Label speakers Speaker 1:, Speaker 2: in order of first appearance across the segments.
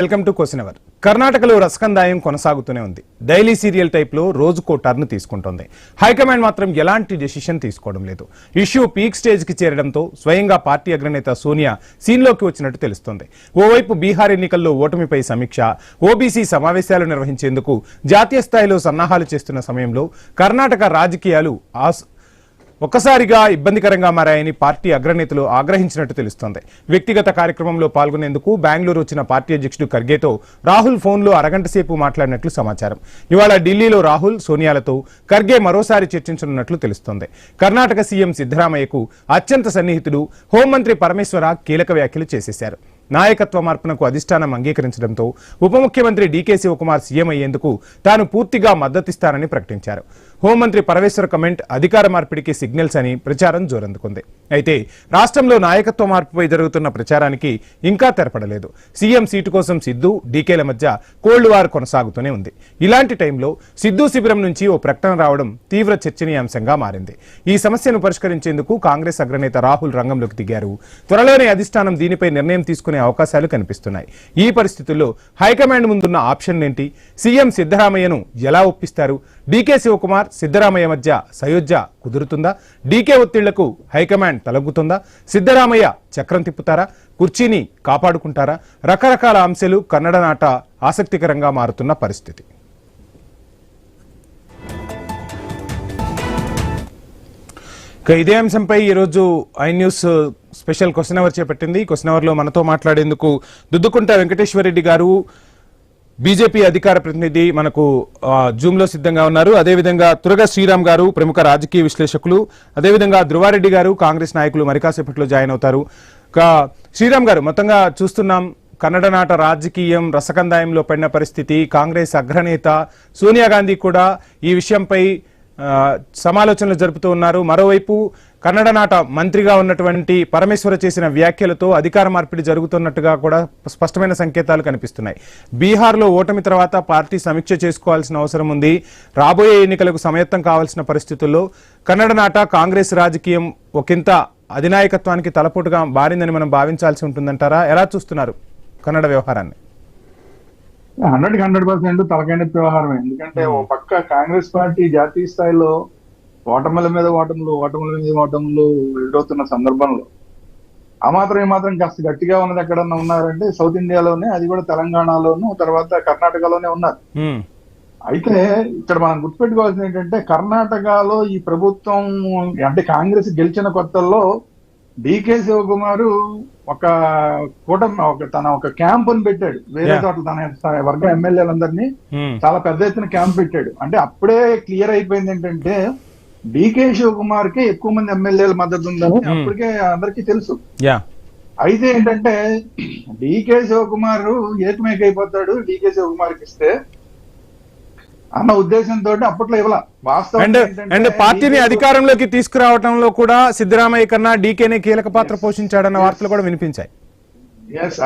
Speaker 1: Welcome to question hour. కర్ణాటకలో రసకందాయం కొనసాగుతూనే ఉంది. డైలీ సీరియల్ టైప్ లో రోజుకో టర్న్ తీసుకుంటోంది. హైకమాండ్ మాత్రం ఎలాంటి డెసిషన్ తీసుకోవడం లేదు. ఇష్యూ పీక్ స్టేజ్ కి చేరడంతో స్వయంగా పార్టీ అగ్రనేత సోనియా సీన్లోకి వచ్చినట్టు తెలుస్తోంది. ఓవైపు బీహార్ ఎన్నికల్లో ఓటమిపై సమీక్ష, ఓబీసీ సమావేశాలు నిర్వహించేందుకు జాతీయ స్థాయిలో సన్నాహాలు చేస్తున్న సమయంలో కర్ణాటక రాజకీయాలు ఒక్కసారిగా ఇబ్బందికరంగా మారాయని పార్టీ అగ్రనేతలు ఆగ్రహించినట్టు తెలుస్తోంది. వ్యక్తిగత కార్యక్రమంలో పాల్గొనేందుకు బెంగళూరు వచ్చిన పార్టీ అధ్యక్షుడు ఖర్గేతో రాహుల్ ఫోన్లో అరగంట సేపు మాట్లాడినట్లు సమాచారం. ఇవాళ ఢిల్లీలో రాహుల్, సోనియాలతో ఖర్గే మరోసారి చర్చించనున్నట్లు తెలుస్తోంది. కర్ణాటక సీఎం సిద్ధరామయ్యకు అత్యంత సన్నిహితుడు హోంమంత్రి పరమేశ్వర కీలక వ్యాఖ్యలు చేసేశారు. నాయకత్వ మార్పునకు అధిష్టానం అంగీకరించడంతో ఉప ముఖ్యమంత్రి డీకే శివకుమార్ సీఎం అయ్యేందుకు తాను పూర్తిగా మద్దతిస్తానని ప్రకటించారు. హోంమంత్రి పరమేశ్వర కమెంట్ అధికార మార్పిడికి సిగ్నల్స్ అని ప్రచారం జోరందుకుంది. అయితే రాష్ట్రంలో నాయకత్వ మార్పుపై జరుగుతున్న ప్రచారానికి ఇంకా తెరపడలేదు. సీఎం సీటు కోసం సిద్ధు, డీకేల మధ్య కోల్డ్ వార్ కొనసాగుతూనే ఉంది. ఇలాంటి టైంలో సిద్ధు శిబిరం నుంచి ఓ ప్రకటన రావడం తీవ్ర చర్చనీయాంశంగా మారింది. ఈ సమస్యను పరిష్కరించేందుకు కాంగ్రెస్ అగ్రనేత రాహుల్ రంగంలోకి దిగారు. త్వరలోనే అధిష్టానం దీనిపై నిర్ణయం తీసుకునే అవకాశాలు కనిపిస్తున్నాయి. ఈ పరిస్థితుల్లో హైకమాండ్ ముందున్న ఆప్షన్ ఏంటి? సీఎం సిద్ధరామయ్యను ఎలా ఒప్పిస్తారు? డీకే శివకుమార్, సిద్ధరామయ్య మధ్య సయోధ్య కుదురుతుందా? డీకే ఒత్తిళ్లకు హైకమాండ్ తలగ్గుతుందా? సిద్ధరామయ్య చక్రం తిప్పుతారా? కుర్చీని కాపాడుకుంటారా? రకరకాల అంశాలు కన్నడ నాట ఆసక్తికరంగా మారుతున్న పరిస్థితి. ఇదే అంశంపై ఈరోజు iNews special question hour చేపట్టింది. క్వశ్చన్ అవర్ లో మనతో మాట్లాడేందుకు దుద్దుకుంట వెంకటేశ్వరరెడ్డి గారు, బీజేపీ అధికార ప్రతినిధి, మనకు జూమ్ లో సిద్ధంగా ఉన్నారు. అదేవిధంగా తురగ శ్రీరామ్ గారు, ప్రముఖ రాజకీయ విశ్లేషకులు, అదేవిధంగా ధృవారెడ్డి గారు, కాంగ్రెస్ నాయకులు మరి కాసేపట్లో జాయిన్ అవుతారు. శ్రీరామ్ గారు, మొత్తంగా చూస్తున్నాం కన్నడ నాట రాజకీయం రసకందాయంలో పడిన పరిస్థితి. కాంగ్రెస్ అగ్రనేత సోనియా గాంధీ కూడా ఈ విషయంపై సమాలోచనలు జరుపుతూ ఉన్నారు. మరోవైపు కన్నడ నాట మంత్రిగా ఉన్నటువంటి పరమేశ్వర చేసిన వ్యాఖ్యలతో అధికార మార్పిడి జరుగుతున్నట్టుగా కూడా స్పష్టమైన సంకేతాలు కనిపిస్తున్నాయి. బీహార్లో ఓటమి తర్వాత పార్టీ సమీక్ష చేసుకోవాల్సిన అవసరం ఉంది. రాబోయే ఎన్నికలకు సమయత్తం కావాల్సిన పరిస్థితుల్లో కన్నడ నాట కాంగ్రెస్ రాజకీయం ఒకంత అధినాయకత్వానికి తలపోటుగా మారిందని మనం భావించాల్సి ఉంటుందంటారా? ఎలా చూస్తున్నారు కన్నడ వ్యవహారాన్ని?
Speaker 2: 100% తలకాయ నొప్పి వ్యవహారమే. ఎందుకంటే ఓ పక్క కాంగ్రెస్ పార్టీ జాతీయ స్థాయిలో ఓటముల మీద ఓటములు ఎదురవుతున్న సందర్భంలో ఈ మాత్రం కాస్త గట్టిగా ఉన్నది ఎక్కడన్నా ఉన్నారంటే సౌత్ ఇండియాలోనే, అది కూడా తెలంగాణలోను, తర్వాత కర్ణాటకలోనే ఉన్నారు. అయితే ఇక్కడ మనం గుర్తుపెట్టుకోవాల్సింది ఏంటంటే, కర్ణాటకలో ఈ ప్రభుత్వం అంటే కాంగ్రెస్ గెలిచిన కొత్తల్లో డీకే శివకుమార్ తన ఒక క్యాంపుని పెట్టాడు. వేరే చోట్ల తన వర్గ ఎమ్మెల్యేలందరినీ చాలా పెద్ద ఎత్తున క్యాంప్ పెట్టాడు. అంటే అప్పుడే క్లియర్ అయిపోయింది ఏంటంటే డీకే శివకుమార్ కి ఎక్కువ మంది ఎమ్మెల్యేల మద్దతు ఉందని అప్పటికే అందరికీ తెలుసు. అయితే ఏంటంటే డీకే శివకుమార్ ఏకమేక అయిపోతాడు డీకే శివకుమార్కి ఇస్తే అన్న ఉద్దేశంతో అప్పట్లో ఇవ్వాల.
Speaker 1: వాస్తవం పార్టీని అధికారంలోకి తీసుకురావడంలో కూడా సిద్ధరామయ్య కన్నా డీకేనే కీలక పాత్ర పోషించాడన్న వార్తలు కూడా వినిపించాయి.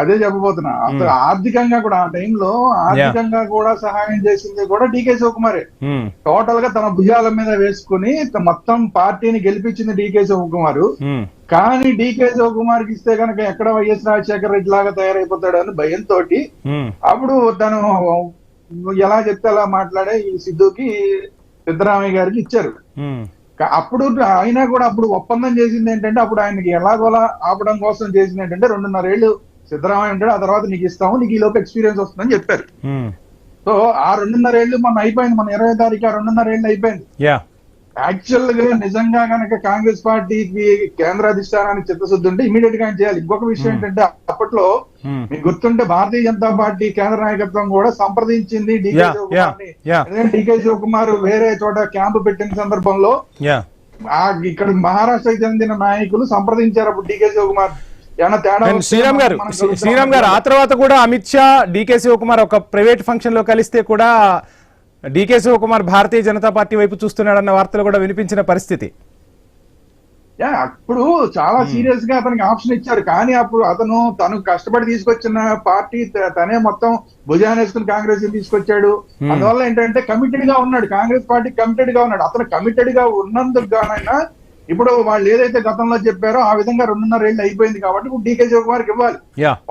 Speaker 2: అదే చెప్పబోతున్నా. అసలు ఆర్థికంగా కూడా ఆ టైంలో ఆర్థికంగా కూడా సహాయం చేసింది కూడా డీకే శివకుమారే. టోటల్ గా తన భుజాల మీద వేసుకుని మొత్తం పార్టీని గెలిపించింది డీకే శివకుమార్. కానీ డీకే శివకుమార్ కి ఇస్తే కనుక ఎక్కడ వైఎస్ రాజశేఖర రెడ్డి లాగా తయారైపోతాడు అని భయంతో అప్పుడు తను ఎలా చెప్తే అలా మాట్లాడే ఈ సిద్ధుకి సిద్ధరామయ్య గారికి ఇచ్చారు. అప్పుడు అయినా కూడా అప్పుడు ఒప్పందం చేసింది ఏంటంటే, అప్పుడు ఆయనకి ఎలాగోలా ఆపడం కోసం చేసింది ఏంటంటే 2.5 ఏళ్ళు సిద్ధరామయ్య ఉంటాడు, ఆ తర్వాత నీకు ఇస్తాము, నీకు ఈ లోపు ఎక్స్పీరియన్స్ వస్తుందని చెప్పారు. సో ఆ 2.5 ఏళ్ళు మొన్న అయిపోయింది. మన 20వ తారీఖు 2.5 ఏళ్ళు అయిపోయింది. యాక్చువల్ గా నిజంగా కనుక కాంగ్రెస్ పార్టీకి కేంద్ర అధిష్టానానికి చిత్తశుద్ధి ఉంటే ఇమీడియట్ గా చేయాలి. ఇంకొక విషయం ఏంటంటే, అప్పట్లో మీకు గుర్తుంటే భారతీయ జనతా పార్టీ కేంద్ర నాయకత్వం కూడా సంప్రదించింది డీకే శివకుమార్. డీకే శివకుమార్ వేరే చోట క్యాంపు పెట్టిన సందర్భంలో ఇక్కడ మహారాష్ట్రకు చెందిన నాయకులు సంప్రదించారు అప్పుడు డీకే శివకుమార్.
Speaker 1: శ్రీరామ్ గారు, ఆ తర్వాత కూడా అమిత్ షా డీకే శివకుమార్ ఒక ప్రైవేట్ ఫంక్షన్ లో కలిస్తే కూడా డీకే శివకుమార్ భారతీయ జనతా పార్టీ వైపు చూస్తున్నాడన్న వార్తలు కూడా వినిపించిన పరిస్థితి.
Speaker 2: అప్పుడు చాలా సీరియస్ గా అతనికి ఆప్షన్ ఇచ్చారు. కానీ అప్పుడు తను కష్టపడి తీసుకొచ్చిన పార్టీ తనే మొత్తం భుజానేసుకుని కాంగ్రెస్ తీసుకొచ్చాడు. అందువల్ల ఏంటంటే కమిటెడ్ గా ఉన్నాడు, కాంగ్రెస్ పార్టీ కమిటెడ్ గా ఉన్నాడు. అతను కమిటెడ్ గా ఉన్నందుకు గానైనా ఇప్పుడు వాళ్ళు ఏదైతే గతంలో చెప్పారో ఆ విధంగా 2.5 ఏళ్ళు అయిపోయింది కాబట్టి ఇప్పుడు డీకే శివకుమార్కి ఇవ్వాలి.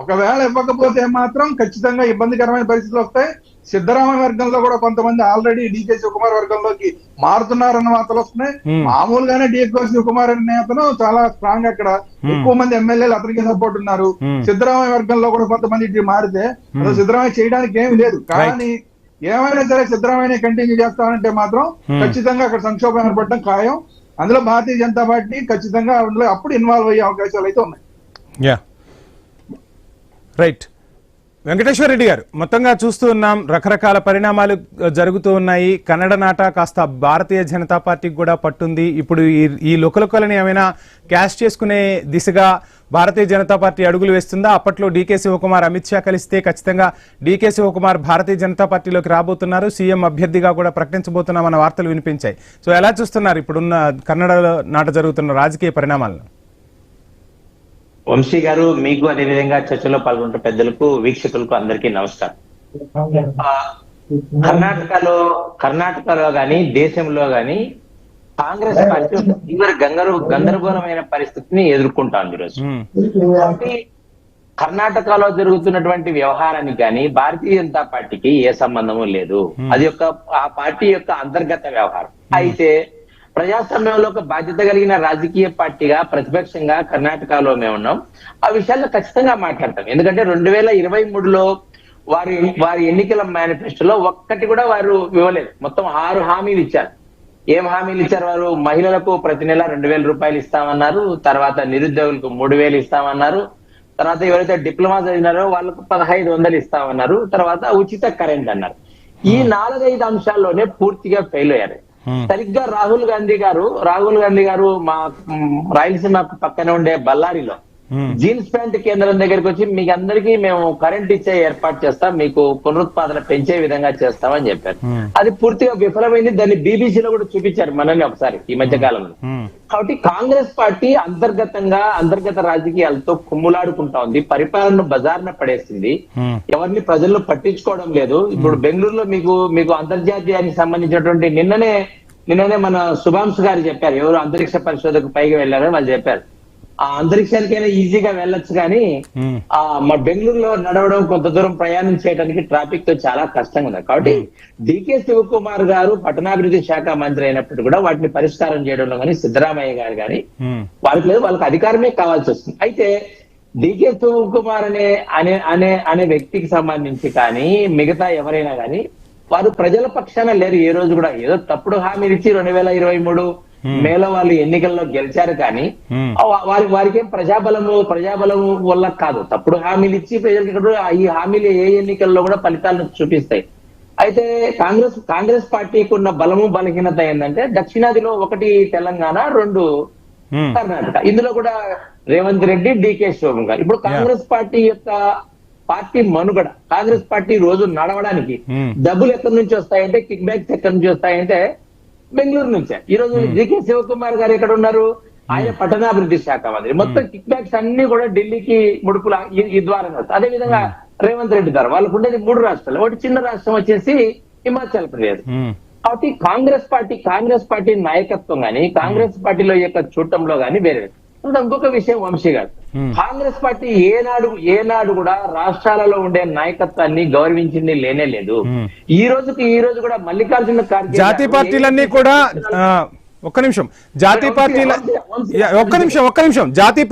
Speaker 2: ఒకవేళ ఇవ్వకపోతే మాత్రం ఖచ్చితంగా ఇబ్బందికరమైన పరిస్థితులు వస్తాయి. సిద్ధరామయ్య వర్గంలో కూడా కొంతమంది ఆల్రెడీ డీకే శివకుమార్ వర్గంలోకి మారుతున్నారన్న వార్తలు వస్తున్నాయి. మామూలుగానే డీకే శివకుమార్ అనే అతను చాలా స్ట్రాంగ్, అక్కడ ఎక్కువ మంది ఎమ్మెల్యేలు అతనికి సపోర్ట్ ఉన్నారు. సిద్ధరామయ్య వర్గంలో కూడా కొంతమంది మారితే సిద్ధరామయ్య చేయడానికి ఏమి లేదు. కానీ ఏమైనా సరే సిద్ధరామయ్య కంటిన్యూ చేస్తానంటే మాత్రం ఖచ్చితంగా అక్కడ సంక్షోభం ఏర్పడడం ఖాయం. అందులో భారతీయ జనతా పార్టీ ఖచ్చితంగా అందులో అప్పుడు ఇన్వాల్వ్ అయ్యే అవకాశాలు అయితే ఉన్నాయి.
Speaker 1: రైట్. వెంకటేశ్వర రెడ్డి గారు, మొత్తంగా చూస్తూ ఉన్నాం, రకరకాల పరిణామాలు జరుగుతూ ఉన్నాయి. కన్నడ నాట కాస్త భారతీయ జనతా పార్టీకి కూడా పట్టుంది. ఇప్పుడు ఈ లుకలుకలని ఏమైనా క్యాష్ చేసుకునే దిశగా భారతీయ జనతా పార్టీ అడుగులు వేస్తుందా? అప్పట్లో డీకే శివకుమార్ అమిత్ షా కలిస్తే ఖచ్చితంగా డీకే శివకుమార్ భారతీయ జనతా పార్టీలోకి రాబోతున్నారు, సీఎం అభ్యర్థిగా కూడా ప్రకటించబోతున్నామన్న వార్తలు వినిపించాయి. సో ఎలా చూస్తున్నారు ఇప్పుడున్న కన్నడ నాట జరుగుతున్న రాజకీయ పరిణామాలను?
Speaker 3: వంశీ గారు, మీకు అదేవిధంగా చర్చలో పాల్గొంటున్న పెద్దలకు, వీక్షకులకు అందరికీ నమస్కారం. కర్ణాటకలో గాని దేశంలో గాని కాంగ్రెస్ పార్టీ తీవ్ర గందరగోళమైన పరిస్థితిని ఎదుర్కొంటాం ఈరోజు. కాబట్టి కర్ణాటకలో జరుగుతున్నటువంటి వ్యవహారానికి కానీ భారతీయ జనతా పార్టీకి ఏ సంబంధము లేదు. అది ఆ పార్టీ యొక్క అంతర్గత వ్యవహారం. అయితే ప్రజాస్వామ్యంలో ఒక బాధ్యత కలిగిన రాజకీయ పార్టీగా ప్రతిపక్షంగా కర్ణాటకలో మేము ఉన్నాం. ఆ విషయాల్లో ఖచ్చితంగా మాట్లాడతాం. ఎందుకంటే 2023లో వారి ఎన్నికల మేనిఫెస్టోలో ఒక్కటి కూడా వారు ఇవ్వలేదు. మొత్తం 6 హామీలు ఇచ్చారు. ఏం హామీలు ఇచ్చారు వారు? మహిళలకు ప్రతి నెల 2,000 రూపాయలు ఇస్తామన్నారు. తర్వాత నిరుద్యోగులకు 3,000 ఇస్తామన్నారు. తర్వాత ఎవరైతే డిప్లొమా చదివినారో వాళ్ళకు 1,500 ఇస్తామన్నారు. తర్వాత ఉచిత కరెంట్ అన్నారు. ఈ 4-5 అంశాల్లోనే పూర్తిగా ఫెయిల్ అయ్యారు. సరిగ్గా రాహుల్ గాంధీ గారు మా రాయలసీమ పక్కన ఉండే బళ్ళారిలో జీన్స్ ప్యాంట్ కేంద్రం దగ్గరికి వచ్చి మీకు అందరికీ మేము కరెంట్ ఇచ్చే ఏర్పాటు చేస్తాం, మీకు పునరుత్పాదన పెంచే విధంగా చేస్తామని చెప్పారు. అది పూర్తిగా విఫలమైంది. దాన్ని బీబీసీలో కూడా చూపించారు మనల్ని ఒకసారి ఈ మధ్య కాలంలో. కాబట్టి కాంగ్రెస్ పార్టీ అంతర్గత రాజకీయాలతో కుమ్ములాడుకుంటా ఉంది. పరిపాలనను బజార్న పడేసింది. ఎవరిని ప్రజల్లో పట్టించుకోవడం లేదు. ఇప్పుడు బెంగళూరులో మీకు అంతర్జాతీయానికి సంబంధించినటువంటి నిన్ననే మన శుభాంశు గారు చెప్పారు, ఎవరు అంతరిక్ష పరిశోధకు పైగా వెళ్ళారో వాళ్ళు చెప్పారు. ఆ అంతరిక్షానికైనా ఈజీగా వెళ్ళొచ్చు కానీ మా బెంగళూరులో నడవడం, కొంత దూరం ప్రయాణం చేయడానికి ట్రాఫిక్ తో చాలా కష్టంగా ఉంది. కాబట్టి డీకే శివకుమార్ గారు పట్టణాభివృద్ధి శాఖ మంత్రి అయినప్పుడు కూడా వాటిని పరిష్కారం చేయడంలో కానీ సిద్ధరామయ్య గారు కానీ వాళ్ళకి అధికారమే కావాల్సి వస్తుంది. అయితే డీకే శివకుమార్ అనే వ్యక్తికి సంబంధించి కానీ మిగతా ఎవరైనా కానీ వారు ప్రజల పక్షాన లేరు. ఏ రోజు కూడా ఏదో తప్పుడు హామీలు ఇచ్చి 2023 మేలో వాళ్ళు ఎన్నికల్లో గెలిచారు కానీ వారికేం ప్రజాబలము వల్ల కాదు. తప్పుడు హామీలు ఇచ్చి ప్రజలకు ఈ హామీలు ఏ ఎన్నికల్లో కూడా ఫలితాలను చూపిస్తాయి. అయితే కాంగ్రెస్ పార్టీకి ఉన్న బలము బలహీనత ఏంటంటే దక్షిణాదిలో 1 తెలంగాణ, 2 కర్ణాటక. ఇందులో కూడా రేవంత్ రెడ్డి, డీకే శివకుమార్ గారు. ఇప్పుడు కాంగ్రెస్ పార్టీ యొక్క మనుగడ, కాంగ్రెస్ పార్టీ రోజు నడవడానికి డబ్బులు ఎక్కడి నుంచి వస్తాయంటే, కిక్ బ్యాక్స్ ఎక్కడి నుంచి వస్తాయంటే బెంగళూరు నుంచే. ఈ రోజు డీకే శివకుమార్ గారు ఎక్కడ ఉన్నారు? ఆయన పట్టణాభివృద్ధి శాఖ మంత్రి. మొత్తం కిక్ బ్యాక్స్ అన్ని కూడా ఢిల్లీకి ముడుపుల ఈ ద్వారా వస్తాయి. అదే విధంగా రేవంత్ రెడ్డి గారు, వాళ్ళకు ఉండేది 3 రాష్ట్రాలు. ఒకటి చిన్న రాష్ట్రం వచ్చేసి హిమాచల్ ప్రదేశ్. కాబట్టి కాంగ్రెస్ పార్టీ నాయకత్వం గాని, కాంగ్రెస్ పార్టీలో యొక్క చూడటంలో గాని వేరే. ఇంకొక విషయం వంశీ గారు, కాంగ్రెస్ పార్టీ ఏనాడు కూడా రాష్ట్రాలలో ఉండే నాయకత్వాన్ని గౌరవించింది లేనే లేదు. ఈ రోజు కూడా మల్లికార్జున ఖార్గే
Speaker 1: జాతీయ పార్టీలన్నీ కూడా జాతీయ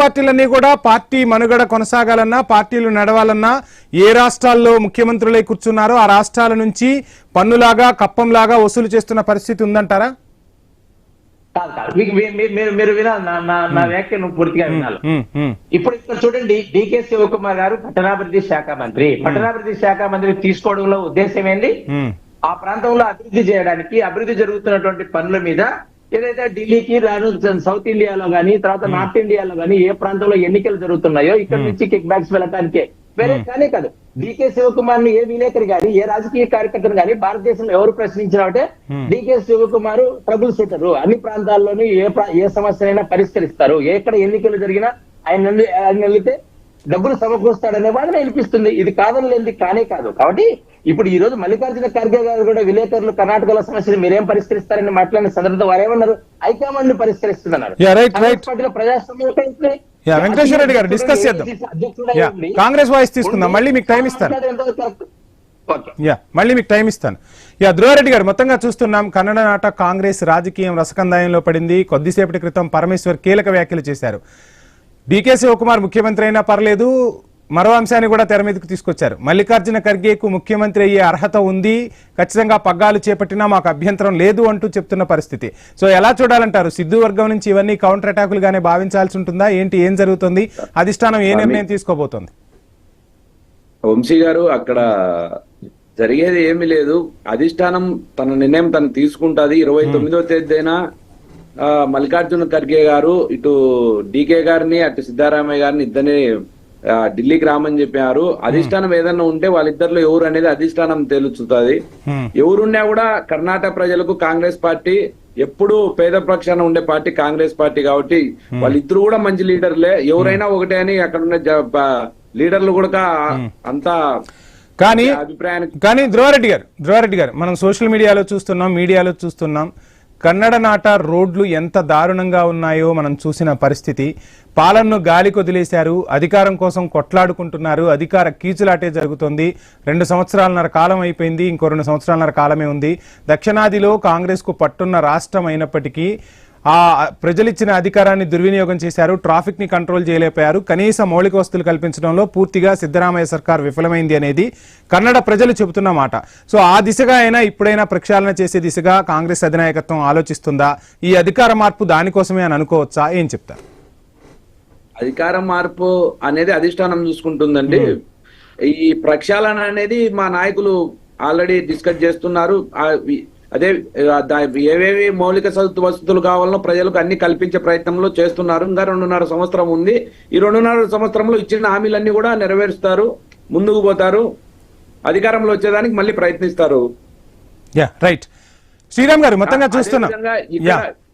Speaker 1: పార్టీలన్నీ కూడా పార్టీ మనుగడ కొనసాగాలన్నా, పార్టీలు నడవాలన్నా ఏ రాష్ట్రాల్లో ముఖ్యమంత్రులై కూర్చున్నారో ఆ రాష్ట్రాల నుంచి పన్నులాగా కప్పంలాగా వసూలు చేస్తున్న పరిస్థితి ఉందంటారా?
Speaker 3: మీరు నా వ్యాఖ్యను పూర్తిగా వినాలి. ఇప్పుడు ఇక్కడ చూడండి, డీకే శివకుమార్ గారు పట్టణాభివృద్ధి శాఖ మంత్రి తీసుకోవడంలో ఉద్దేశం ఏంటి? ఆ ప్రాంతంలో అభివృద్ధి చేయడానికి, అభివృద్ధి జరుగుతున్నటువంటి పనుల మీద ఏదైతే ఢిల్లీకి రాను సౌత్ ఇండియాలో గానీ, తర్వాత నార్త్ ఇండియాలో గానీ ఏ ప్రాంతంలో ఎన్నికలు జరుగుతున్నాయో ఇక్కడ నుంచి కిక్ బ్యాక్స్ వెళ్ళటానికే, వేరే కానే కాదు. డీకే శివకుమార్ ని ఏ విలేకరి గాని, ఏ రాజకీయ కార్యకర్తను గాని భారతదేశంలో ఎవరు ప్రశ్నించినారంటే డీకే శివకుమార్ ట్రబుల్ షూటరు, అన్ని ప్రాంతాల్లోనూ ఏ సమస్యనైనా పరిష్కరిస్తారు, ఎక్కడ ఎన్నికలు జరిగినా ఆయన వెళ్తే డబ్బులు సమకూరుస్తాడనే వాదన వినిపిస్తుంది. ఇది కాదని లేనిది కానే కాదు. కాబట్టి ఇప్పుడు ఈ రోజు మల్లికార్జున ఖర్గే గారు కూడా విలేకరులు కర్ణాటకలో సమస్యలు మీరేం పరిష్కరిస్తారని మాట్లాడిన సందర్భంలో వారు ఏమన్నారు, హైకమాండ్ పరిష్కరిస్తున్నారు. పార్టీలో ప్రజాస్వామ్యం
Speaker 1: వెంకటేశ్వర రెడ్డి గారు డిస్కస్ చేద్దాం. కాంగ్రెస్ వాయిస్ తీసుకుందాం, మళ్ళీ మీకు టైం ఇస్తాను. మళ్ళీ మీకు టైం ఇస్తాను. ధ్రువారెడ్డి గారు, మొత్తంగా చూస్తున్నాం కన్నడ నాట కాంగ్రెస్ రాజకీయం రసకందాయంలో పడింది. కొద్దిసేపటి క్రితం పరమేశ్వర్ కీలక వ్యాఖ్యలు చేశారు. డీకే శివకుమార్ ముఖ్యమంత్రి అయినా పర్లేదు, మరో అంశాన్ని కూడా తెర మీదకు తీసుకొచ్చారు. మల్లికార్జున ఖర్గేకు ముఖ్యమంత్రి అయ్యే అర్హత ఉంది, ఖచ్చితంగా పగ్గాలు చేపట్టినా మాకు అభ్యంతరం లేదు అంటూ చెప్తున్న పరిస్థితి. సో ఎలా చూడాలంటారు? సిద్ధు వర్గం నుంచి ఇవన్నీ కౌంటర్ అటాకులుగానే భావించాల్సి ఉంటుందా ఏంటి? ఏం జరుగుతుంది? అధిష్టానం ఏ నిర్ణయం తీసుకోబోతోంది?
Speaker 4: వంశీ గారు, అక్కడ జరిగేది ఏమీ లేదు. అధిష్టానం తన నిర్ణయం తను తీసుకుంటుంది. 29వ తేదీన మల్లికార్జున ఖర్గే గారు ఇటు డీకే గారిని అటు సిద్ధారామయ్య గారిని ఇద్దరిని ఢిల్లీకి రామని చెప్పారు. అధిష్టానం ఏదన్నా ఉంటే వాళ్ళిద్దరిలో ఎవరు అనేది అధిష్టానం తేలుచుతుంది. ఎవరున్నా కూడా కర్ణాటక ప్రజలకు కాంగ్రెస్ పార్టీ ఎప్పుడు పేద పక్షాన ఉండే పార్టీ కాంగ్రెస్ పార్టీ కాబట్టి వాళ్ళిద్దరు కూడా మంచి లీడర్లే. ఎవరైనా ఒకటే అని అక్కడ ఉన్న లీడర్లు కూడా అంతా
Speaker 1: కానీ ధ్రువారెడ్డి గారు మనం సోషల్ మీడియాలో చూస్తున్నాం కన్నడ నాట రోడ్లు ఎంత దారుణంగా ఉన్నాయో మనం చూసిన పరిస్థితి. పాలనను గాలికి వదిలేశారు, అధికారం కోసం కొట్లాడుకుంటున్నారు, అధికార కీచులాటే జరుగుతోంది. 2 సంవత్సరాలన్నర కాలం అయిపోయింది, ఇంకో 2 సంవత్సరాలన్నర కాలమే ఉంది. దక్షిణాదిలో కాంగ్రెస్ కు పట్టున్న రాష్ట్రం అయినప్పటికీ ఆ ప్రజలిచ్చిన అధికారాన్ని దుర్వినియోగం చేశారు, ట్రాఫిక్ ని కంట్రోల్ చేయలేకపోయారు, కనీస మౌలిక వస్తువులు కల్పించడంలో పూర్తిగా సిద్ధరామయ్య సర్కార్ విఫలమైంది అనేది కన్నడ ప్రజలు చెబుతున్న మాట. సో ఆ దిశగా అయినా ఇప్పుడైనా ప్రక్షాళన చేసే దిశగా కాంగ్రెస్ అధినాయకత్వం ఆలోచిస్తుందా? ఈ అధికార మార్పు దానికోసమే అని అనుకోవచ్చా? ఏం చెప్తారు?
Speaker 4: అధికార మార్పు అనేది అధిష్టానం చూసుకుంటుందండి. ఈ ప్రక్షాళన అనేది మా నాయకులు ఆల్రెడీ డిస్కస్ చేస్తున్నారు. అదే ఏవేవి మౌలిక వసతులు కావాలనో ప్రజలకు అన్ని కల్పించే ప్రయత్నంలో చేస్తున్నారు. ఇంకా 2.5 సంవత్సరం ఉంది. ఈ 2.5 సంవత్సరంలో ఇచ్చిన హామీలన్నీ కూడా నెరవేరుస్తారు, ముందుకు పోతారు, అధికారంలో వచ్చేదానికి మళ్ళీ ప్రయత్నిస్తారు.
Speaker 1: రైట్ శ్రీరామ్ గారు, మొత్తంగా చూస్తున్నాం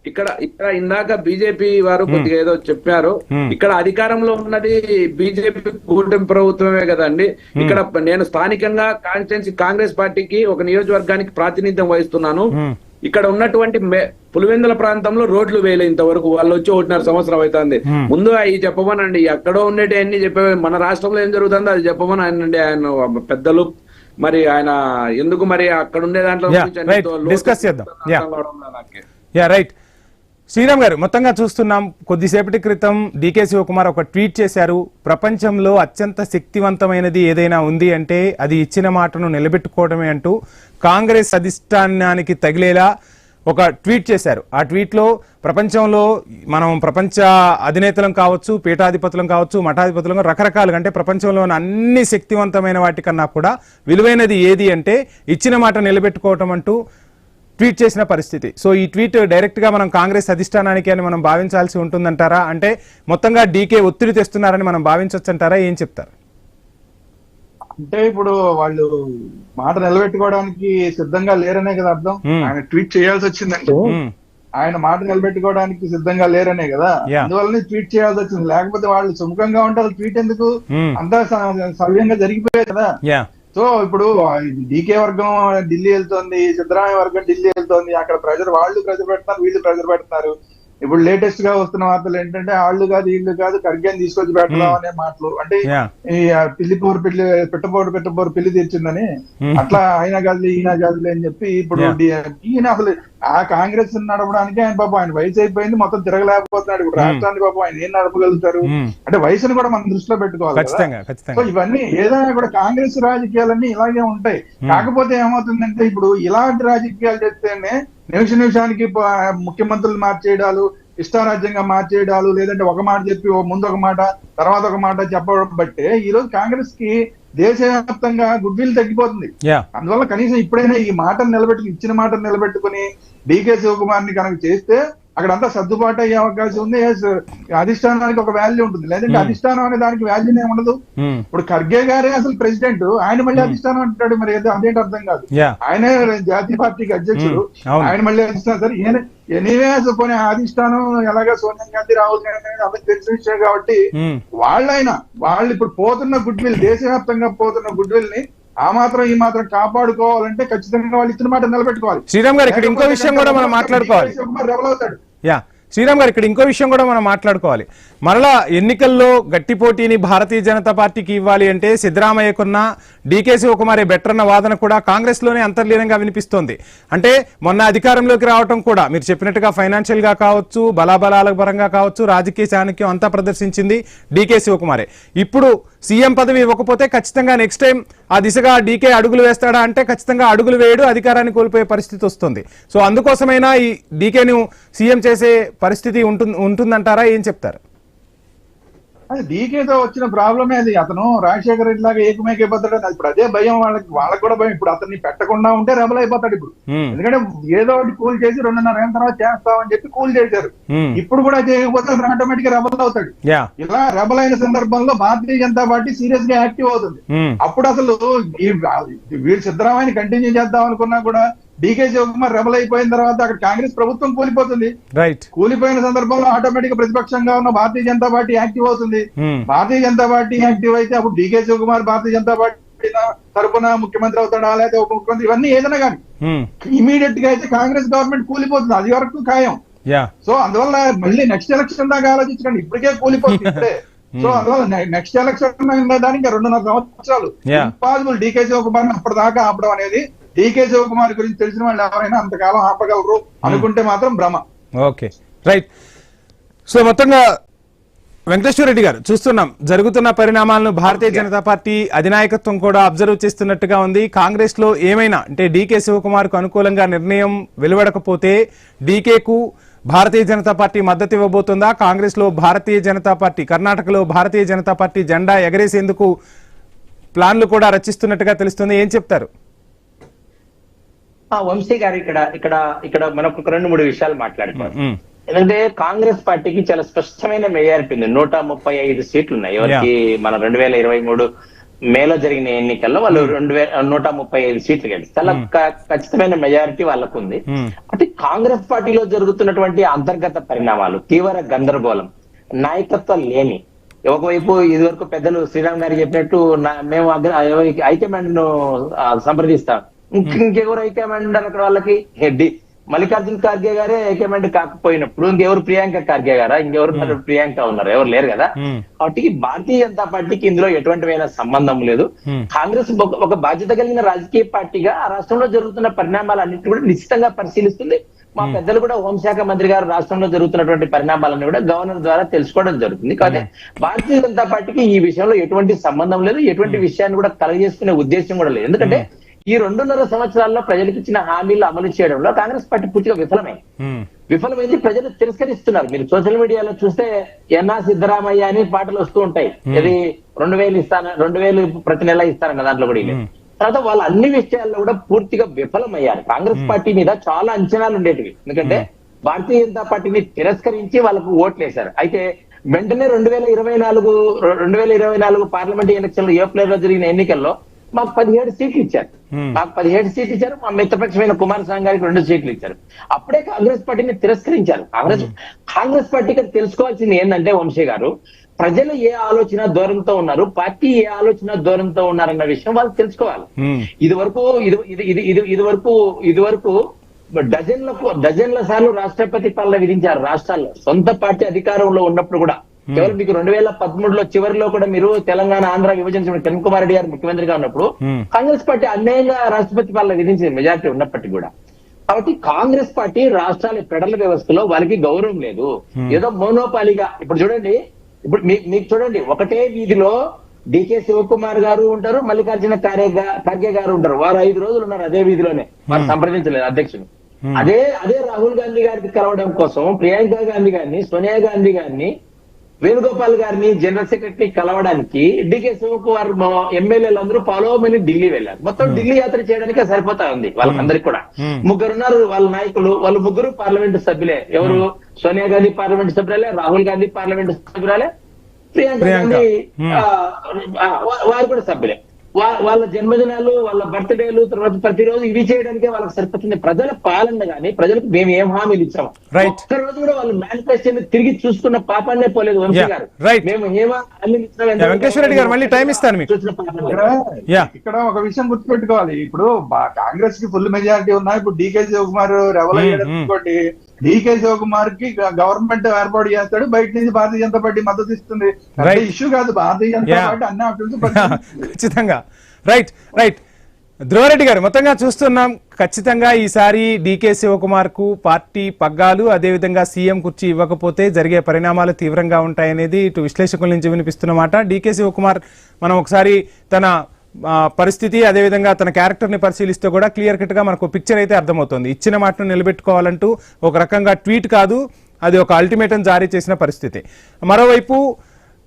Speaker 4: ఇక్కడ ఇందాక బీజేపీ వారు కొద్దిగా ఏదో చెప్పారు. ఇక్కడ అధికారంలో ఉన్నది బీజేపీ కూటమి ప్రభుత్వమే కదండి. ఇక్కడ నేను స్థానికంగా కాన్స్టిట్యున్సీ కాంగ్రెస్ పార్టీకి ఒక నియోజకవర్గానికి ప్రాతినిధ్యం వహిస్తున్నాను. ఇక్కడ ఉన్నటువంటి పులివెందుల ప్రాంతంలో రోడ్లు వేయలే ఇంతవరకు. వాళ్ళు వచ్చి 1.5 సంవత్సరం అవుతుంది. ముందు అవి చెప్పమనండి, ఎక్కడో ఉండేటి అన్ని చెప్పే, మన రాష్ట్రంలో ఏం జరుగుతుందో అది చెప్పమని ఆయన పెద్దలు. మరి ఆయన ఎందుకు మరి అక్కడ ఉండే దాంట్లో
Speaker 1: డిస్కస్ చేద్దాం. రైట్ శ్రీరామ్ గారు, మొత్తంగా చూస్తున్నాం కొద్దిసేపటి క్రితం డీకే శివకుమార్ ఒక ట్వీట్ చేశారు. ప్రపంచంలో అత్యంత శక్తివంతమైనది ఏదైనా ఉంది అంటే అది ఇచ్చిన మాటను నిలబెట్టుకోవడమే అంటూ కాంగ్రెస్ అధిష్టానానికి తగిలేలా ఒక ట్వీట్ చేశారు. ఆ ట్వీట్లో ప్రపంచంలో మనం ప్రపంచ అధినేతలం కావచ్చు, పీఠాధిపతులం కావచ్చు, మఠాధిపతులం రకరకాలుగా, అంటే ప్రపంచంలోని అన్ని శక్తివంతమైన వాటికన్నా కూడా విలువైనది ఏది అంటే ఇచ్చిన మాట నిలబెట్టుకోవటం అంటూ ట్వీట్ చేసిన పరిస్థితి. సో ఈ ట్వీట్ డైరెక్ట్ గా మనం కాంగ్రెస్ అధిష్టానానికి అని మనం భావించాల్సి ఉంటుందంటారా? అంటే మొత్తంగా డీకే ఒత్తిడి తెస్తున్నారని మనం భావించవచ్చు అంటారా? ఏం చెప్తారు?
Speaker 2: అంటే ఇప్పుడు వాళ్ళు మాట నిలబెట్టుకోవడానికి సిద్ధంగా లేరనే కదా అర్థం. ఆయన ట్వీట్ చేయాల్సి వచ్చిందంటే ఆయన మాట నిలబెట్టుకోవడానికి సిద్ధంగా లేరనే కదా, అందువల్లనే ట్వీట్ చేయాల్సి వచ్చింది. లేకపోతే వాళ్ళు సుముఖంగా ఉంటారు, ట్వీట్ ఎందుకు? అంతా సవ్యంగా జరిగిపోయాయి కదా. సో ఇప్పుడు డీకే వర్గం ఢిల్లీ వెళ్తోంది, సిద్ధరామయ్య వర్గం ఢిల్లీ వెళ్తోంది. అక్కడ వాళ్ళు ప్రెజర్ పెడుతున్నారు, వీళ్ళు ప్రెజర్ పెడుతున్నారు. ఇప్పుడు లేటెస్ట్ గా వస్తున్న వార్తలు ఏంటంటే వాళ్ళు కాదు వీళ్ళు కాదు ఖర్గేని తీసుకొచ్చి పెట్టడం అనే మాటలు. అంటే ఈ పెట్టపోరు పిల్లి తీర్చిందని, అట్లా అయినా కాదులే ఈయన కాదులే అని చెప్పి ఇప్పుడు ఈయన అసలు ఆ కాంగ్రెస్ నడపడానికి ఆయన పాపం ఆయన వయసు అయిపోయింది, మొత్తం తిరగలేకపోతున్నాడు. ఇప్పుడు రాష్ట్రాన్ని పాపం ఆయన ఏం నడపగలుగుతారు? అంటే వయసును కూడా మనం దృష్టిలో పెట్టుకోవాలి. సో ఇవన్నీ ఏదైనా కూడా కాంగ్రెస్ రాజకీయాలన్నీ ఇలాగే ఉంటాయి. కాకపోతే ఏమవుతుందంటే ఇప్పుడు ఇలాంటి రాజకీయాలు చేస్తేనే నిమిషానికి ముఖ్యమంత్రులు మార్చేయడాలు, ఇష్టారాజ్యంగా మార్చేయడాలు, లేదంటే ఒక మాట చెప్పి ముందు ఒక మాట తర్వాత ఒక మాట చెప్పడం బట్టే ఈ రోజు కాంగ్రెస్ కి దేశవ్యాప్తంగా గుడ్ విల్ తగ్గిపోతుంది. అందువల్ల కనీసం ఇప్పుడైనా ఈ మాటను ఇచ్చిన మాటను నిలబెట్టుకుని డీకే శివకుమార్ ని కనుక చేస్తే అక్కడ అంతా సర్దుబాటు అయ్యే అవకాశం ఉంది. అధిష్టానానికి ఒక వాల్యూ ఉంటుంది, లేదంటే అధిష్టానం అనే దానికి వాల్యూనే ఉండదు. ఇప్పుడు ఖర్గే గారే అసలు ప్రెసిడెంట్, ఆయన మళ్ళీ అధిష్టానం అంటాడు, మరి అదేంటి అర్థం కాదు. ఆయనే జాతీయ పార్టీకి అధ్యక్షుడు, ఆయన మళ్ళీ అధిష్టానం. సరే ఎనీవే పోనీ అధిష్టానం ఎలాగా సోనియా గాంధీ, రాహుల్ గాంధీ అందరికి తెలిసిన విషయం కాబట్టి వాళ్ళు ఇప్పుడు పోతున్న గుడ్ విల్, దేశవ్యాప్తంగా పోతున్న గుడ్ విల్ ని ఆ మాత్రం ఈ మాత్రం కాపాడుకోవాలంటే ఖచ్చితంగా వాళ్ళు ఇచ్చిన మాట నిలబెట్టుకోవాలి.
Speaker 1: శ్రీరామ్ గారు ఇక్కడ ఇంకో విషయం కూడా మనం మాట్లాడుకోవాలి.
Speaker 2: రెబల్ అవుతాడు.
Speaker 1: యా శ్రీరామ్ గారు ఇక్కడ ఇంకో విషయం కూడా మనం మాట్లాడుకోవాలి. మరలా ఎన్నికల్లో గట్టి పోటీని భారతీయ జనతా పార్టీకి ఇవ్వాలి అంటే సిద్ధరామయ్యకున్న డీకే శివకుమార్ బెటర్ అన్న వాదన కూడా కాంగ్రెస్ లోనే అంతర్లీనంగా వినిపిస్తోంది. అంటే మొన్న అధికారంలోకి రావటం కూడా మీరు చెప్పినట్టుగా ఫైనాన్షియల్ గా కావచ్చు, బలాబలాల పరంగా కావచ్చు, రాజకీయ చాణక్యం అంతా ప్రదర్శించింది డీకే శివకుమారే. ఇప్పుడు సీఎం పదవి ఇవ్వకపోతే ఖచ్చితంగా నెక్స్ట్ టైం ఆ దిశగా డీకే అడుగులు వేస్తాడా అంటే ఖచ్చితంగా అడుగులు వేయడు, అధికారాన్ని కోల్పోయే పరిస్థితి వస్తుంది. సో అందుకోసమైనా ఈ డీకేను సీఎం చేసే పరిస్థితి ఉంటుందంటారా? ఏం చెప్తారు?
Speaker 2: అది డీకేతో వచ్చిన ప్రాబ్లమే అది. అతను రాజశేఖర రెడ్డి లాగా ఏకమైపోతాడు. ఇప్పుడు అదే భయం వాళ్ళకి కూడా భయం. ఇప్పుడు అతన్ని పెట్టకుండా ఉంటే రెబల్ అయిపోతాడు. ఇప్పుడు ఎందుకంటే ఏదో ఒకటి కూల్ చేసి 2.5 ఏళ్ళ తర్వాత చేస్తామని చెప్పి కూల్ చేశారు. ఇప్పుడు కూడా చేయకపోతే అతను ఆటోమేటిక్ గా రెబల్ అవుతాడు. ఇలా రెబల్ అయిన సందర్భంలో భారతీయ జనతా పార్టీ సీరియస్ గా యాక్టివ్ అవుతుంది. అప్పుడు అసలు వీళ్ళు సిద్ధరామయ్యని కంటిన్యూ చేద్దాం అనుకున్నా కూడా డీకే శివకుమార్ రెబల్ అయిపోయిన తర్వాత అక్కడ కాంగ్రెస్ ప్రభుత్వం కూలిపోతుంది. కూలిపోయిన సందర్భంలో ఆటోమేటిక్ గా ప్రతిపక్షంగా ఉన్న భారతీయ జనతా పార్టీ యాక్టివ్ అవుతుంది. భారతీయ జనతా పార్టీ యాక్టివ్ అయితే అప్పుడు డీకే శివకుమార్ భారతీయ జనతా పార్టీ తరపున ముఖ్యమంత్రి అవుతాడా లేదా ఉప ముఖ్యమంత్రి, ఇవన్నీ ఏదైనా కానీ ఇమీడియట్ గా అయితే కాంగ్రెస్ గవర్నమెంట్ కూలిపోతుంది. అది వరకు ఖాయం. సో అందువల్ల మళ్ళీ నెక్స్ట్ ఎలక్షన్ దాకా ఆలోచించండి. ఇప్పటికే కూలిపోతుంది ఇప్పుడే. సో అందువల్ల నెక్స్ట్ ఎలక్షన్ దానికి 2.5 సంవత్సరాలు ఇంపాసిబుల్ డీకే శివకుమార్ అప్పటిదాకా ఆపడం అనేది. డీకే శివకుమార్ గురించి తెలిసిన వాళ్ళు ఎవరైనా అంతకాలం ఆపగలరు అనుకుంటే మాత్రం భ్రమ.
Speaker 1: Okay right. సో మొత్తంగా వెంకటేశ్వర రెడ్డి గారు చూస్తున్నాం జరుగుతున్న పరిణామాలను భారతీయ జనతా పార్టీ అధినాయకత్వం కూడా అబ్జర్వ్ చేస్తున్నట్టుగా ఉంది. కాంగ్రెస్ లో ఏమైనా అంటే డీకే శివకుమార్ కు అనుకూలంగా నిర్ణయం వెలువడకపోతే డీకేకు భారతీయ జనతా పార్టీ మద్దతు ఇవ్వబోతుందా? కాంగ్రెస్ లో భారతీయ జనతా పార్టీ, కర్ణాటకలో భారతీయ జనతా పార్టీ జెండా ఎగరేసేందుకు ప్లాన్లు కూడా రచిస్తున్నట్టుగా తెలుస్తుంది. ఏం చెప్తారు?
Speaker 3: వంశీ గారు ఇక్కడ మనకు 2-3 విషయాలు మాట్లాడుకోవాలి. ఎందుకంటే కాంగ్రెస్ పార్టీకి చాలా స్పష్టమైన మెజారిటీ ఉంది. 135 సీట్లు ఉన్నాయి. ఎవరికి మన 2023 మేలో జరిగిన ఎన్నికల్లో వాళ్ళు 135 సీట్లు గెలిచి చాలా ఖచ్చితమైన మెజారిటీ వాళ్ళకు ఉంది. అంటే కాంగ్రెస్ పార్టీలో జరుగుతున్నటువంటి అంతర్గత పరిణామాలు, తీవ్ర గందరగోళం, నాయకత్వం లేని, ఒకవైపు ఇదివరకు పెద్దలు శ్రీరామ్ గారు చెప్పినట్టు మేము హైకమాండ్ ను సంప్రదిస్తాం, ఇంకెవరు హైకమాండ్ అక్కడ వాళ్ళకి మల్లికార్జున ఖార్గే గారే హైకమాండ్ కాకపోయినప్పుడు ఇంకెవరు ప్రియాంక ఖార్గే గారా, ఇంకెవరు ప్రియాంక ఉన్నారు? ఎవరు లేరు కదా. కాబట్టి భారతీయ జనతా పార్టీకి ఇందులో ఎటువంటివైన సంబంధం లేదు. కాంగ్రెస్ ఒక బాధ్యత కలిగిన రాజకీయ పార్టీగా ఆ రాష్ట్రంలో జరుగుతున్న పరిణామాలన్నింటినీ కూడా నిశ్చితంగా పరిశీలిస్తుంది. మా పెద్దలు కూడా హోంశాఖ మంత్రి గారు రాష్ట్రంలో జరుగుతున్నటువంటి పరిణామాలను కూడా గవర్నర్ ద్వారా తెలుసుకోవడం జరుగుతుంది. కాబట్టి భారతీయ జనతా పార్టీకి ఈ విషయంలో ఎటువంటి సంబంధం లేదు, ఎటువంటి విషయాన్ని కూడా కలగజేసుకునే ఉద్దేశం కూడా లేదు. ఎందుకంటే ఈ 2.5 సంవత్సరాల్లో ప్రజలకు ఇచ్చిన హామీలు అమలు చేయడంలో కాంగ్రెస్ పార్టీ పూర్తిగా విఫలమైంది. ప్రజలు తిరస్కరిస్తున్నారు. మీరు సోషల్ మీడియాలో చూస్తే ఎన్నా సిద్ధరామయ్య అని పాటలు వస్తూ ఉంటాయి. ఇది 2,000 ఇస్తాను, 2,000 ప్రతి నెల ఇస్తారన్న దాంట్లో కూడా. తర్వాత వాళ్ళు అన్ని విషయాల్లో కూడా పూర్తిగా విఫలమయ్యారు. కాంగ్రెస్ పార్టీ మీద చాలా అంచనాలు ఉండేటివి. ఎందుకంటే భారతీయ జనతా పార్టీని తిరస్కరించి వాళ్ళకు ఓట్లు వేశారు. అయితే వెంటనే 2024 పార్లమెంట్ ఎలక్షన్ లో ఏప్రిల్ లో జరిగిన ఎన్నికల్లో మాకు 17 సీట్లు ఇచ్చారు. మా మిత్రపక్షమైన కుమారస్వామి గారికి 2 సీట్లు ఇచ్చారు. అప్పుడే కాంగ్రెస్ పార్టీని తిరస్కరించారు. కాంగ్రెస్ పార్టీకి తెలుసుకోవాల్సింది ఏంటంటే వంశీ గారు, ప్రజలు ఏ ఆలోచన ధోరణితో ఉన్నారు, పార్టీ ఏ ఆలోచన ధోరణితో ఉన్నారన్న విషయం వాళ్ళు తెలుసుకోవాలి. ఇది వరకు డజన్ల సార్లు రాష్ట్రపతి పాలన విధించారు రాష్ట్రాల్లో. సొంత పార్టీ అధికారంలో ఉన్నప్పుడు కూడా కేవలం మీకు 2013లో చివరిలో కూడా మీరు తెలంగాణ ఆంధ్ర విభజించిన కిరణ్ కుమార్ రెడ్డి గారు ముఖ్యమంత్రిగా ఉన్నప్పుడు కాంగ్రెస్ పార్టీ అన్యాయంగా రాష్ట్రపతి పాలన విధించింది మెజారిటీ ఉన్నప్పటికీ కూడా. కాబట్టి కాంగ్రెస్ పార్టీ రాష్ట్రాల ఫెడరల్ వ్యవస్థలో వాళ్ళకి గౌరవం లేదు. ఏదో మోనోపాలిగా ఇప్పుడు చూడండి, ఇప్పుడు మీకు చూడండి, ఒకటే వీధిలో డీకే శివకుమార్ గారు ఉంటారు, మల్లికార్జున ఖార్గే గారు ఉంటారు. వారు 5 రోజులు ఉన్నారు అదే వీధిలోనే, వారు సంప్రదించలేదు అధ్యక్షుడు. అదే రాహుల్ గాంధీ గారికి కలవడం కోసం ప్రియాంక గాంధీ గారిని, సోనియా గాంధీ గారిని, వేణుగోపాల్ గారిని జనరల్ సెక్రటరీ కలవడానికి డీకే శివకుమార్ ఎమ్మెల్యేలందరూ పాలోమని ఢిల్లీ వెళ్ళారు. మొత్తం ఢిల్లీ యాత్ర చేయడానికే సరిపోతా ఉంది వాళ్ళందరికీ కూడా. 3 ఉన్నారు వాళ్ళ నాయకులు. వాళ్ళు 3 పార్లమెంటు సభ్యులే. ఎవరు? సోనియా గాంధీ పార్లమెంటు సభ్యురాలే, రాహుల్ గాంధీ పార్లమెంటు సభ్యురాలే, ప్రియాంక గాంధీ వారు కూడా సభ్యులే. వాళ్ళ జన్మదినాలు, వాళ్ళ బర్త్డేలు, తర్వాత ప్రతిరోజు ఇవి చేయడానికే వాళ్ళకి సరిపోతుంది. ప్రజల పాలన గానీ ప్రజలకు మేము ఏం హామీలు ఇచ్చాము, ఒక్క రోజు కూడా వాళ్ళు మేనిఫెస్టోని తిరిగి చూసుకున్న పాపాన్నే పోలేదు వంశీ గారు. మేము ఏం హామీలు ఇచ్చాం,
Speaker 1: వెంకటేశ్వర రెడ్డి గారు మళ్ళీ టైం ఇస్తాను మీకు.
Speaker 2: ఇక్కడ ఒక విషయం గుర్తుపెట్టుకోవాలి. ఇప్పుడు కాంగ్రెస్ కి ఫుల్ మెజారిటీ ఉన్నాయి. ఇప్పుడు డీకే శివకుమార్ రెవల్ అయ్యాడు అనుకోండి, డీకే శివకుమార్ కి గవర్నమెంట్ ఏర్పాటు చేస్తాడు, బయట నుంచి భారతీయ జనతా పార్టీ మద్దతు ఇస్తుంది. ఇష్యూ కాదు, భారతీయ జనతా పార్టీ అన్ని ఆప్షన్స్
Speaker 1: ఖచ్చితంగా. రైట్ రైట్ ధ్రువరెడ్డి గారు, మొత్తంగా చూస్తున్నాం ఖచ్చితంగా ఈసారి డీకే శివకుమార్ కు పార్టీ పగ్గాలు, అదేవిధంగా సీఎం కుర్చీ ఇవ్వకపోతే జరిగే పరిణామాలు తీవ్రంగా ఉంటాయనేది ఇటు విశ్లేషకుల నుంచి వినిపిస్తున్న మాట. డీకే శివకుమార్ మనం ఒకసారి తన పరిస్థితి, అదేవిధంగా తన క్యారెక్టర్ ని పరిశీలిస్తే కూడా క్లియర్ కట్ గా మనకు పిక్చర్ అయితే అర్థమవుతుంది. ఇచ్చిన మాటను నిలబెట్టుకోవాలంటూ ఒక రకంగా ట్వీట్ కాదు, అది ఒక అల్టిమేటం జారీ చేసిన పరిస్థితి. మరోవైపు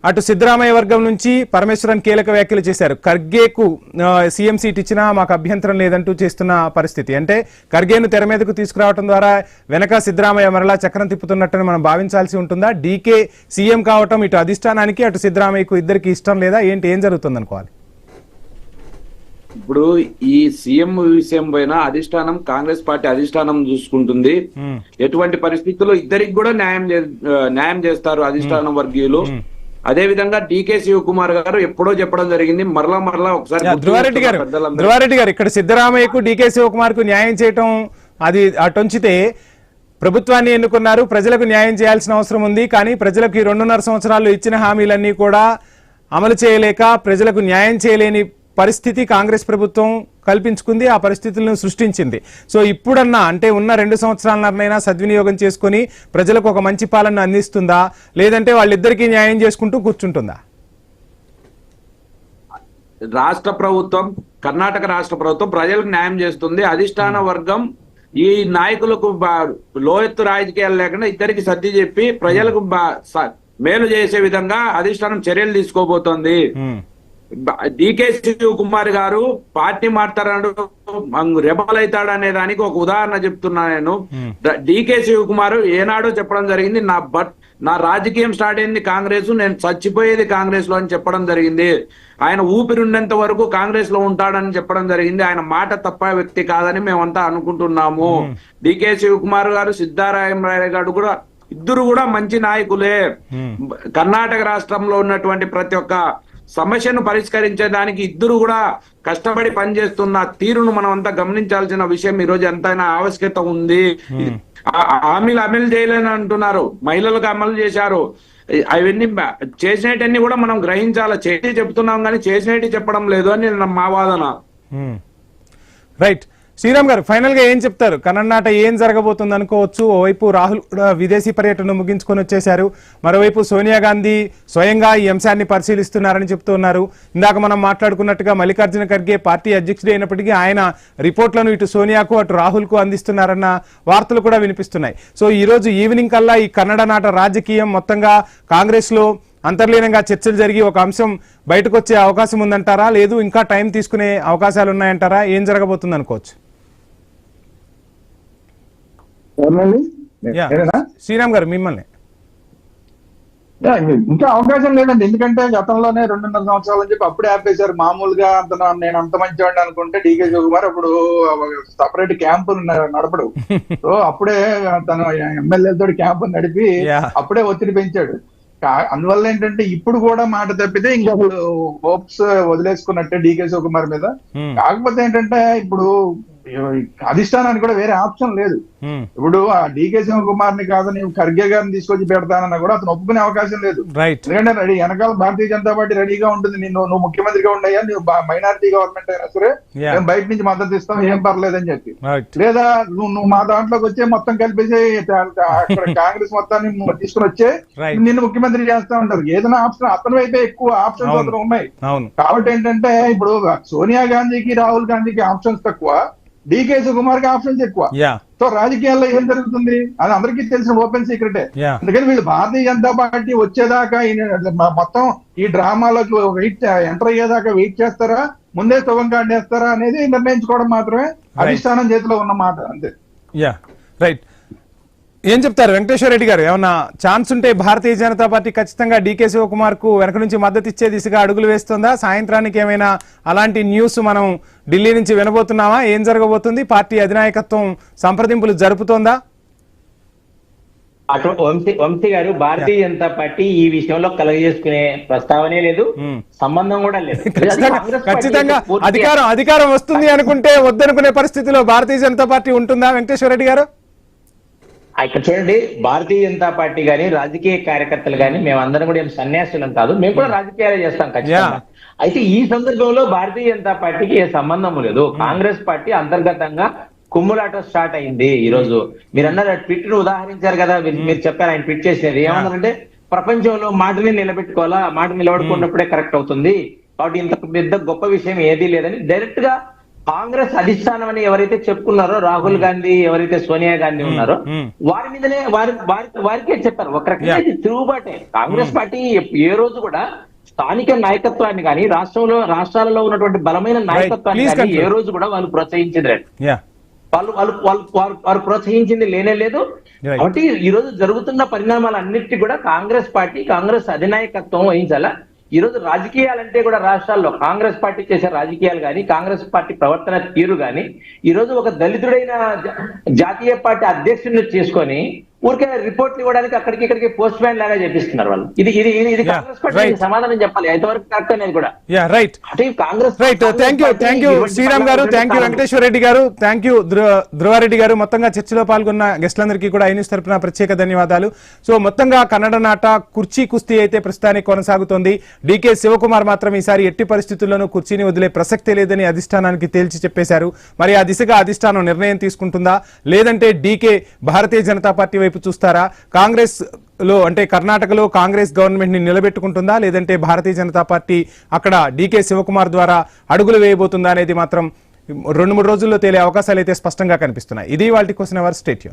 Speaker 1: అటు సిద్ధరామయ్య వర్గం నుంచి పరమేశ్వరన్ కీలక వ్యాఖ్యలు చేశారు. ఖర్గేకు సీఎం సీట్ ఇచ్చినా మాకు అభ్యంతరం లేదంటూ చేస్తున్న పరిస్థితి. అంటే ఖర్గేను తెర మీదకు తీసుకురావడం ద్వారా వెనక సిద్ధరామయ్య మరలా చక్రం తిప్పుతున్నట్టు మనం భావించాల్సి ఉంటుందా? డీకే సీఎం కావటం ఇటు అధిష్టానానికి అటు సిద్ధరామయ్యకు ఇద్దరికి ఇష్టం లేదా ఏంటి, ఏం జరుగుతుంది అనుకోవాలి?
Speaker 4: ఇప్పుడు ఈ సీఎం విషయం పైన అధిష్టానం, కాంగ్రెస్ పార్టీ అధిష్టానం చూసుకుంటుంది. ఎటువంటి పరిస్థితుల్లో ఇద్దరికి కూడా న్యాయం చేస్తారు అధిష్టానం వర్గీయులు. అదే విధంగా డీకే శివకుమార్ గారు ఎప్పుడో చెప్పడం జరిగింది, మరలా ఒకసారి
Speaker 1: ధ్రువారెడ్డి గారు ఇక్కడ సిద్ధరామయ్యకు డీకే శివకుమార్ కు న్యాయం చేయటం అది అటుంచితే, ప్రభుత్వాన్ని ఎన్నుకున్నారు, ప్రజలకు న్యాయం చేయాల్సిన అవసరం ఉంది. కానీ ప్రజలకు ఈ 2.5 సంవత్సరాల్లో ఇచ్చిన హామీలన్నీ కూడా అమలు చేయలేక ప్రజలకు న్యాయం చేయలేని పరిస్థితి కాంగ్రెస్ ప్రభుత్వం కల్పించుకుంది, ఆ పరిస్థితులను సృష్టించింది. సో ఇప్పుడన్నా అంటే ఉన్న 2 సంవత్సరాలనైనా సద్వినియోగం చేసుకుని ప్రజలకు ఒక మంచి పాలన అందిస్తుందా, లేదంటే వాళ్ళిద్దరికీ న్యాయం చేసుకుంటూ కూర్చుంటుందా?
Speaker 4: రాష్ట్ర ప్రభుత్వం, కర్ణాటక రాష్ట్ర ప్రభుత్వం ప్రజలకు న్యాయం చేస్తుంది. అధిష్టాన వర్గం ఈ నాయకులకు లోయెత్తు రాజకీయాలు లేకుండా ఇద్దరికి సర్ది చెప్పి ప్రజలకు మేలు చేసే విధంగా అధిష్టానం చర్యలు తీసుకోబోతోంది. డీకే శివకుమార్ గారు పార్టీ మారుతాడు, రెబల్ అవుతాడు అనే దానికి ఒక ఉదాహరణ చెప్తున్నా నేను. డీకే శివకుమార్ ఏనాడో చెప్పడం జరిగింది, నా రాజకీయం స్టార్ట్ అయింది కాంగ్రెస్, నేను చచ్చిపోయేది కాంగ్రెస్ లో అని చెప్పడం జరిగింది. ఆయన ఊపిరిన్నంత వరకు కాంగ్రెస్ లో ఉంటాడని చెప్పడం జరిగింది. ఆయన మాట తప్ప వ్యక్తి కాదని మేమంతా అనుకుంటున్నాము. డీకే శివకుమార్ గారు, సిద్ధారామయ్య గారు కూడా ఇద్దరు కూడా మంచి నాయకులే. కర్ణాటక రాష్ట్రంలో ఉన్నటువంటి ప్రతి ఒక్క సమస్యను పరిష్కరించేదానికి ఇద్దరు కూడా కష్టపడి పనిచేస్తున్న తీరును మనం అంతా గమనించాల్సిన విషయం ఈ రోజు ఎంతైనా ఆవశ్యకత ఉంది. హామీలు అమలు చేయలేని అంటున్నారు, మహిళలకు అమలు చేశారు, అవన్నీ చేసినవన్నీ కూడా మనం గ్రహించాలి. చేసి చెప్తున్నాం కానీ చేసినట్టు చెప్పడం లేదు అని మా వాదన.
Speaker 1: రైట్ శ్రీరామ్ గారు, ఫైనల్ గా ఏం చెప్తారు? కన్నడ ఏం జరగబోతుంది అనుకోవచ్చు? ఓవైపు రాహుల్ కూడా విదేశీ పర్యటన ముగించుకొని వచ్చేశారు, మరోవైపు సోనియా గాంధీ స్వయంగా ఈ అంశాన్ని పరిశీలిస్తున్నారని చెప్తూ ఉన్నారు. ఇందాక మనం మాట్లాడుకున్నట్టుగా మల్లికార్జున ఖర్గే పార్టీ అధ్యక్షుడు అయినప్పటికీ ఆయన రిపోర్ట్లను ఇటు సోనియాకు అటు రాహుల్ కు అందిస్తున్నారన్న వార్తలు కూడా వినిపిస్తున్నాయి. సో ఈ రోజు ఈవినింగ్ కల్లా ఈ కన్నడ నాట రాజకీయం మొత్తంగా కాంగ్రెస్ లో అంతర్లీనంగా చర్చలు జరిగి ఒక అంశం బయటకు వచ్చే అవకాశం ఉందంటారా, లేదు ఇంకా టైం తీసుకునే అవకాశాలు ఉన్నాయంటారా? ఏం జరగబోతుంది అనుకోవచ్చు? శ్రీరామ్ గారు మిమ్మల్ని.
Speaker 2: ఇంకా అవకాశం లేదండి, ఎందుకంటే గతంలోనే 2.5 సంవత్సరాలు అని చెప్పి అప్పుడే ఆపేశారు. మామూలుగా నేను అంత మంచివాడిని అనుకుంటే డీకే శివకుమార్ అప్పుడు సపరేట్ క్యాంపు నడపడు. సో అప్పుడే తను ఎమ్మెల్యేలతో క్యాంపు నడిపి అప్పుడే ఒత్తిడి పెంచాడు. అందువల్ల ఏంటంటే ఇప్పుడు కూడా మాట తప్పితే ఇంకా హోప్స్ వదిలేసుకున్నట్టే డీకే శివకుమార్ మీద. కాకపోతే ఏంటంటే ఇప్పుడు అధిష్టానానికి కూడా వేరే ఆప్షన్ లేదు. ఇప్పుడు ఆ డీకే శివకుమార్ ని కాదు నీవు ఖర్గే గారిని తీసుకొచ్చి పెడతానన్నా కూడా అతను ఒప్పుకునే అవకాశం లేదు. ఎందుకంటే రెడీ వెనకాల భారతీయ జనతా పార్టీ రెడీగా ఉంటుంది. నువ్వు ముఖ్యమంత్రిగా ఉండయా, నువ్వు మైనారిటీ గవర్నమెంట్ అయినా సరే మేము బయట నుంచి మద్దతు ఇస్తాం, ఏం పర్లేదని చెప్పి, లేదా నువ్వు మా దాంట్లోకి వచ్చే మొత్తం కలిపేసి అక్కడ కాంగ్రెస్ మొత్తాన్ని తీసుకుని వచ్చే నిన్ను ముఖ్యమంత్రి చేస్తా ఉంటారు. ఏదైనా ఆప్షన్ అతని వైపే ఎక్కువ ఆప్షన్స్ అతను ఉన్నాయి. కాబట్టి ఏంటంటే ఇప్పుడు సోనియా గాంధీకి రాహుల్ గాంధీకి ఆప్షన్స్ తక్కువ, డీకే శివకుమార్ కి ఆప్షన్స్ ఎక్కువ. సో రాజకీయాల్లో ఏం జరుగుతుంది అది అందరికీ తెలిసిన ఓపెన్ సీక్రెటే. అందుకని వీళ్ళు భారతీయ జనతా పార్టీ వచ్చేదాకా మొత్తం ఈ డ్రామాలోకి ఎంటర్ అయ్యేదాకా వెయిట్ చేస్తారా, ముందే శుభం కాడేస్తారా అనేది నిర్ణయించుకోవడం మాత్రమే అధిష్టానం చేతిలో ఉన్న మాట, అంతే.
Speaker 1: రైట్ ఏం చెప్తారు వెంకటేశ్వర రెడ్డి గారు? ఏమన్నా ఛాన్స్ ఉంటే భారతీయ జనతా పార్టీ ఖచ్చితంగా డీకే శివకుమార్ కు వెనక నుంచి మద్దతు ఇచ్చే దిశగా అడుగులు వేస్తుందా? సాయంత్రానికి ఏమైనా అలాంటి న్యూస్ మనం ఢిల్లీ నుంచి వినబోతున్నామా? ఏం జరగబోతుంది? పార్టీ అధినాయకత్వం సంప్రదింపులు జరుపుతోందా?
Speaker 3: అటు వంశీ గారు, భారతీయ జనతా పార్టీ ఈ విషయంలో కలగజేసుకునే ప్రస్తావనే లేదు, సంబంధం కూడా లేదు.
Speaker 1: ఖచ్చితంగా అధికారం వస్తుంది అనుకుంటే వద్దనుకునే పరిస్థితిలో భారతీయ జనతా పార్టీ ఉంటుందా వెంకటేశ్వర రెడ్డి గారు?
Speaker 3: ఇక్కడ చూడండి, భారతీయ జనతా పార్టీ గాని రాజకీయ కార్యకర్తలు గాని మేమందరం కూడా ఏం సన్యాసులం కాదు, మేము కూడా రాజకీయాలు చేస్తాం ఖచ్చితంగా. అయితే ఈ సందర్భంలో భారతీయ జనతా పార్టీకి ఏ సంబంధం లేదు. కాంగ్రెస్ పార్టీ అంతర్గతంగా కుమ్ములాట స్టార్ట్ అయింది. ఈ రోజు మీరు అన్నారు ట్విట్ ను ఉదాహరించారు కదా, మీరు చెప్పారు ఆయన ట్విట్ చేసేది ఏమన్నారంటే, ప్రపంచంలో మాటని నిలబెట్టుకోవాలా, మాట నిలబెట్టుకున్నప్పుడే కరెక్ట్ అవుతుంది, కాబట్టి ఇంత పెద్ద గొప్ప విషయం ఏదీ లేదని డైరెక్ట్ గా కాంగ్రెస్ అధిష్టానం అని ఎవరైతే చెప్పుకున్నారో, రాహుల్ గాంధీ, ఎవరైతే సోనియా గాంధీ ఉన్నారో వారి మీదనే వారికే చెప్పారు. ఒక రకంగా తిరుగుబాటే. కాంగ్రెస్ పార్టీ ఏ రోజు కూడా స్థానిక నాయకత్వాన్ని కానీ రాష్ట్రాలలో ఉన్నటువంటి బలమైన నాయకత్వాన్ని కానీ ఏ రోజు కూడా వాళ్ళు ప్రోత్సహించింది వారు ప్రోత్సహించింది లేనే లేదు. కాబట్టి ఈ రోజు జరుగుతున్న పరిణామాలన్నిటికీ కూడా కాంగ్రెస్ అధినాయకత్వం వహించాలా. ఈ రోజు రాజకీయాలంటే కూడా రాష్ట్రాల్లో కాంగ్రెస్ పార్టీ చేసే రాజకీయాలు కానీ, కాంగ్రెస్ పార్టీ ప్రవర్తన తీరు కానీ, ఈ రోజు ఒక దళితుడైన జాతీయ పార్టీ అధ్యక్షుడిని చేసుకొని ఊరికే రిపోర్ట్లు ఇవ్వడానికి అక్కడికి ఇక్కడికి పోస్ట్ మ్యాన్ లాగా చేపిస్తున్నారు వాళ్ళు. ఇది కాంగ్రెస్ పార్టీ సమాధానం చెప్పాలి, ఎంతవరకు కరెక్ట్ అనేది కూడా. కాంగ్రెస్
Speaker 1: థ్యాంక్ యూ శ్రీరామ్ గారు, థ్యాంక్ యూ వెంకటేశ్వర రెడ్డి గారు, థ్యాంక్ యూ ధృవారెడ్డి గారు. మొత్తంగా చర్చలో పాల్గొన్న గెస్టులందరికీ కూడా ఐన్యూస్ తరపున ప్రత్యేక ధన్యవాదాలు. సో మొత్తంగా కన్నడ నాట కుర్చీ కుస్తీ అయితే ప్రస్తుతానికి కొనసాగుతోంది. డీకే శివకుమార్ మాత్రం ఈసారి ఎట్టి పరిస్థితుల్లోనూ కుర్చీని వదిలే ప్రసక్తే లేదని అధిష్టానానికి తేల్చి చెప్పేశారు. మరి ఆ దిశగా అధిష్టానం నిర్ణయం తీసుకుంటుందా, లేదంటే డీకే భారతీయ జనతా పార్టీ వైపు చూస్తారా? కాంగ్రెస్ లో అంటే కర్ణాటకలో కాంగ్రెస్ గవర్నమెంట్ ని నిలబెట్టుకుంటుందా, లేదంటే భారతీయ జనతా పార్టీ అక్కడ డీకే శివకుమార్ ద్వారా అడుగులు వేయబోతుందా అనేది మాత్రం 2-3 రోజుల్లో తేలే అవకాశాలు అయితే స్పష్టంగా కనిపిస్తున్నాయి. ఇది వాళ్ళ క్వశ్చన్ అవర్. Stay tune.